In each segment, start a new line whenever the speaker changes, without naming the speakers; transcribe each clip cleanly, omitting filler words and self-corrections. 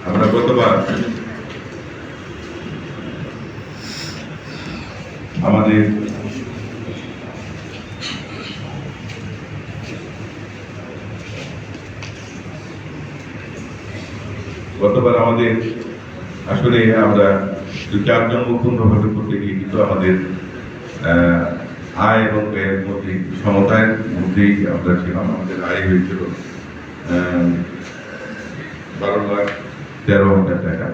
আমরা গতবার আমাদের আসলে আমরা 2-4 জন মুখ্যভাবে করতে গিয়ে কিন্তু আমাদের আয় এবং ব্যয়ের মধ্যে সমতায়ের মধ্যেই আমরা ছিলাম। আমাদের আয় হয়েছিল 12,13,000 টাকা,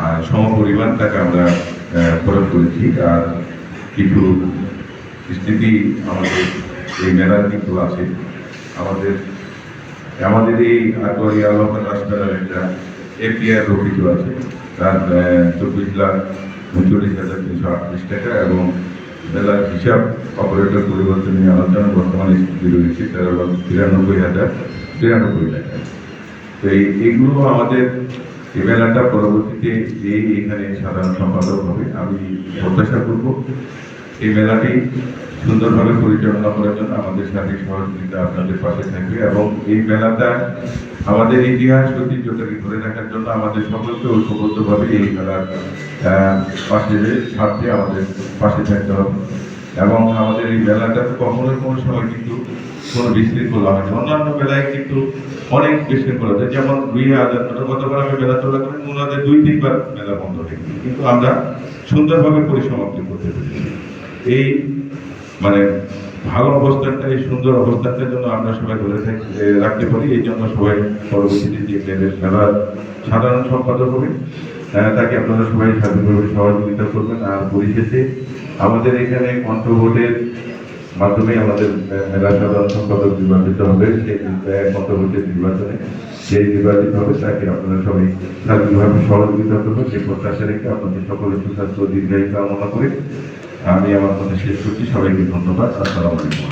আর সমপরিমাণ টাকা আমরা খরচ করেছি। আর কিছু স্থিতি আমাদের এই মেলার কিন্তু আছে। আমাদের এই আটোয়ারিয়া আলোচনা রাস্তার একটা এপিআর রক্ষিত আছে, তার 24,39,338 টাকা, এবং মেলার হিসাব অপারেটর পরিবর্তন নিয়ে আলোচনা বর্তমানে স্থিতি রয়েছে 13,93,93 টাকা। তো এইগুলো আমাদের এই মেলাটা পরবর্তীতে এখানে সাধারণ সম্পাদক হবে। আমি প্রত্যাশা করব এই মেলাটি সুন্দরভাবে পরিচালনা করার জন্য আমাদের সার্বিক সহযোগিতা আপনাদের পাশে থাকবে, এবং এই মেলাটা আমাদের ইতিহাস ঐতিহ্যটাকে ধরে রাখার জন্য আমাদের সকলকে ঐক্যবদ্ধভাবে এই মেলার স্বার্থে আমাদের পাশে থাকতে হবে। এবং আমাদের এই মেলাটা কখনো কোনো সময় কিন্তু কোনো বিশৃঙ্খলা হয় না। অন্যান্য মেলায় কিন্তু অনেক বিশৃঙ্খলা হয়, যেমন 2000 গতবার আমি মেলা চলা করেন ওনাদের 2-3 বার মেলা বন্ধ হয়ে গেছে, কিন্তু আমরা সুন্দরভাবে পরিসমাপ্তি করতে পেরেছি। এই মানে ভালো অবস্থানটা, এই সুন্দর অবস্থানটার জন্য আমরা সবাই ধরে রাখতে পারি। এই জন্য সবাই পরবর্তীতে যে মেলার সাধারণ সম্পাদক হবে তাকে আপনারা সবাই স্বাধীনভাবে সহযোগিতা করবেন। আর পরিশেষে আমাদের এখানে কণ্ঠভোটের মাধ্যমে আমাদের মেলা সাধারণ সম্পাদক নির্বাচিত হবে। সেই কণ্ঠভোটের নির্বাচনে যে নির্বাচিত হবে তাকে আপনারা সবাই স্বাধীনভাবে সহযোগিতা করবেন। সেই প্রত্যাশা রেখে আপনাদের সকলের সুস্বাস্থ্য দীর্ঘায়ু কামনা করে আমি আমার কথা শেষ করছি। সবাইকে ধন্যবাদ। আসসালামু আলাইকুম।